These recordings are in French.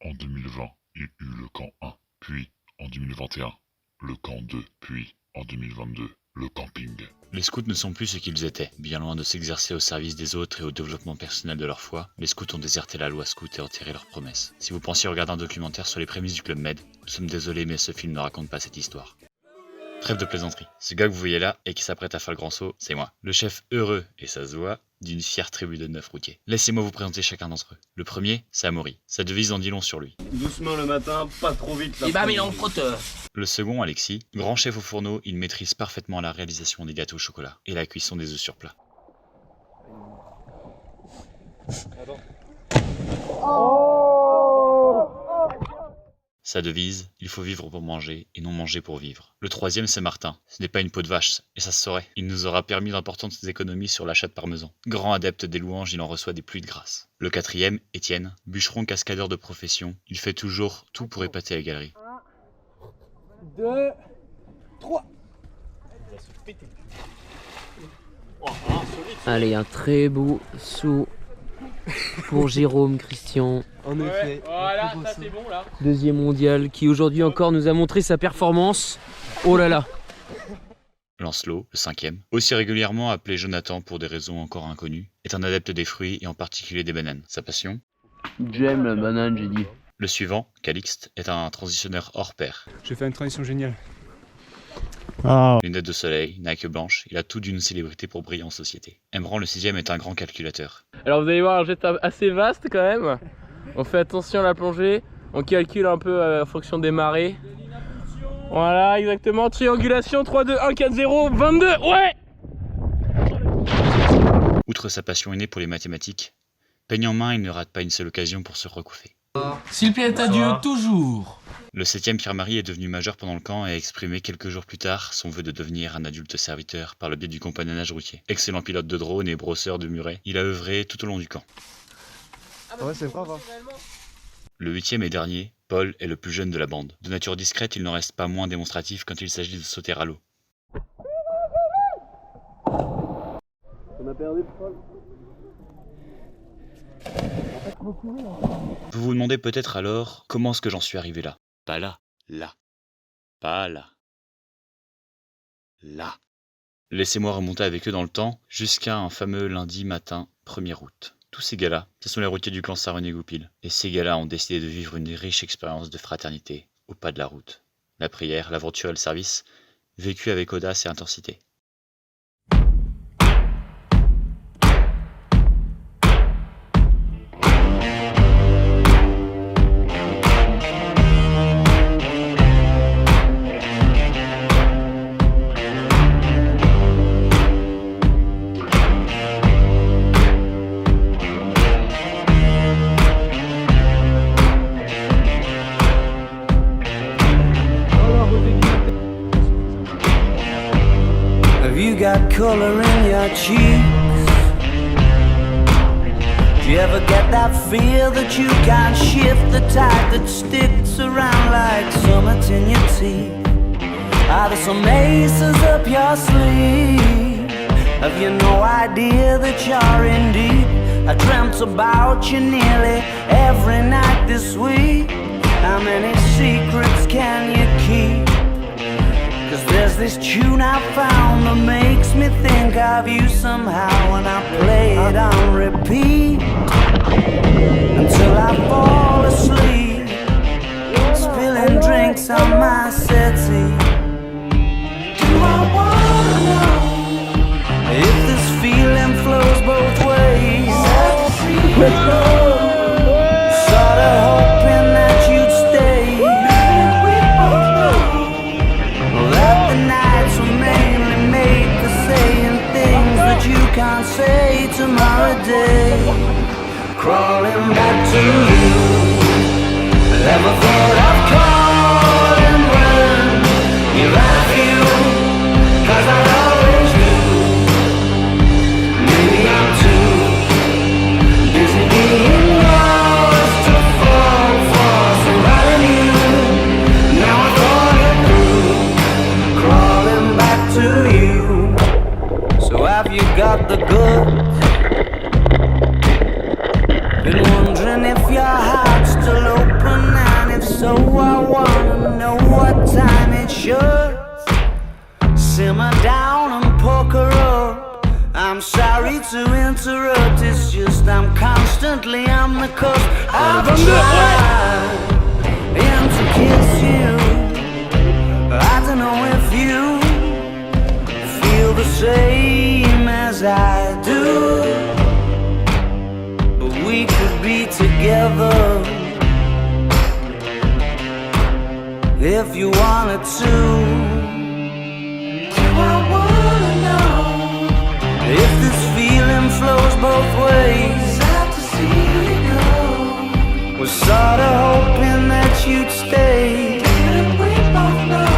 En 2020, il eut le camp 1, puis en 2021, le camp 2, puis en 2022, le camping. Les scouts ne sont plus ce qu'ils étaient. Bien loin de s'exercer au service des autres et au développement personnel de leur foi, les scouts ont déserté la loi scout et enterré leurs promesses. Si vous pensiez regarder un documentaire sur les prémices du Club Med, nous sommes désolés mais ce film ne raconte pas cette histoire. Trêve de plaisanterie. Ce gars que vous voyez là et qui s'apprête à faire le grand saut, c'est moi. Le chef heureux, et ça se voit, d'une fière tribu de 9 routiers. Laissez-moi vous présenter chacun d'entre eux. Le premier, c'est Amaury. Sa devise en dit long sur lui. Doucement le matin, pas trop vite. Et bah mais on frotteur. Le second, Alexis. Grand chef au fourneau, il maîtrise parfaitement la réalisation des gâteaux au chocolat et la cuisson des œufs sur plat. Sa devise, il faut vivre pour manger et non manger pour vivre. Le troisième, c'est Martin. Ce n'est pas une peau de vache, et ça se saurait. Il nous aura permis d'importantes économies sur l'achat de parmesan. Grand adepte des louanges, il en reçoit des pluies de grâce. Le quatrième, Étienne. Bûcheron cascadeur de profession, il fait toujours tout pour épater la galerie. 1, 2, 3. Allez, un très beau saut pour Jérôme Christian. En effet. Voilà, ça c'est bon là. Deuxième mondial qui aujourd'hui encore nous a montré sa performance. Oh là là. Lancelot, le cinquième, aussi régulièrement appelé Jonathan pour des raisons encore inconnues, est un adepte des fruits et en particulier des bananes. Sa passion ? J'aime la banane, j'ai dit. Le suivant, Calixte, est un transitionneur hors pair. J'ai fait une transition géniale. Lunettes de soleil, Nike blanche, il a tout d'une célébrité pour briller en société. Emran, le sixième, est un grand calculateur. Alors vous allez voir un jet assez vaste quand même. On fait attention à la plongée. On calcule un peu en fonction des marées. Voilà, exactement. Triangulation 3, 2, 1, 4, 0, 22. Ouais! Outre sa passion innée pour les mathématiques, peigne en main, il ne rate pas une seule occasion pour se recouffer. S'il plaît à Dieu, toujours. Le septième, Pierre-Marie, est devenu majeur pendant le camp et a exprimé quelques jours plus tard son vœu de devenir un adulte serviteur par le biais du compagnonnage routier. Excellent pilote de drone et brosseur de murets, il a œuvré tout au long du camp. Ouais, c'est grave. Le huitième et dernier, Paul, est le plus jeune de la bande. De nature discrète, il n'en reste pas moins démonstratif quand il s'agit de sauter à l'eau. On a perdu Paul. Vous vous demandez peut-être alors comment est-ce que j'en suis arrivé là. Pas là, là. Pas là. Là. Laissez-moi remonter avec eux dans le temps jusqu'à un fameux lundi matin 1er août. Tous ces gars-là, ce sont les routiers du clan Saint-René-Goupil. Et ces gars-là ont décidé de vivre une riche expérience de fraternité au pas de la route. La prière, l'aventure et le service, vécu avec audace et intensité. Have you got color in your cheeks? Do you ever get that feel that you can't shift, the tide that sticks around like summits in your teeth? Are there some aces up your sleeve? Have you no idea that you're in deep? I dreamt about you nearly every night this week. How many secrets can you keep? 'Cause there's this tune I found that makes me think of you somehow, and I play it on repeat until I fall asleep, spilling drinks on my settee. Do I wanna know if this feeling flows both ways? Let's go. Sorta hoping that you'd stay. That the nights were mainly made for saying things that you can't say tomorrow day. Crawling back to you. Never thought I'd call and run. You love you, 'cause I always do. Maybe I'm too busy being to interrupt, it's just I'm constantly on the cusp of trying to kiss you. I don't know if you feel the same as I do, but we could be together if you wanted to. I wanna know if this feeling flows both ways. Sad to see you go. Was sorta hoping that you'd stay. Didn't we both know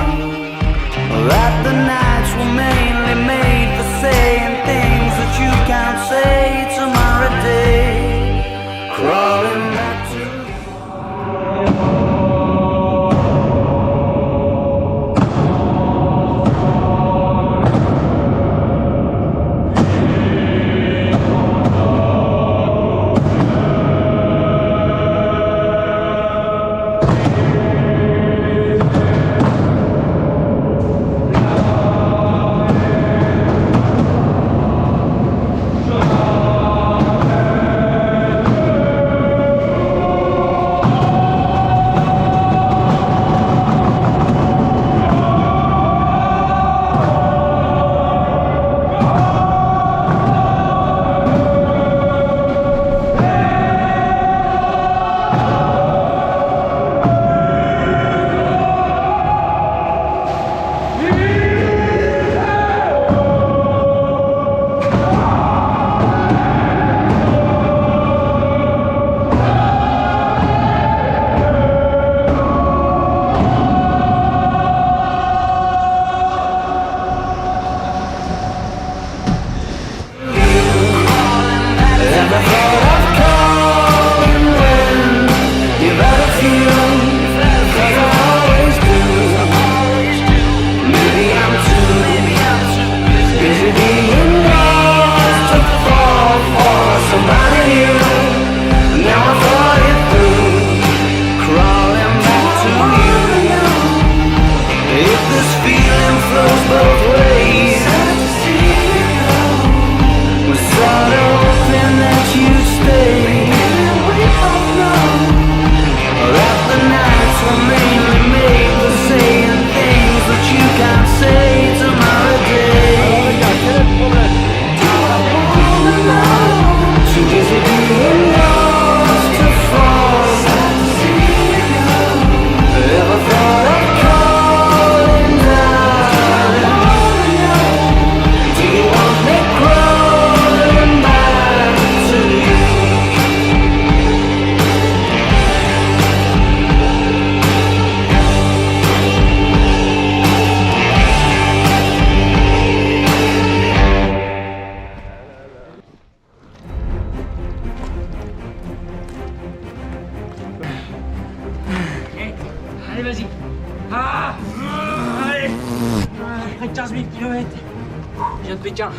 that the nights were mainly made for saying things that you can't say tomorrow day? Crawling back to Allez, vas-y. Ah, allez. Près de 15 000 km. Je viens de Pékin.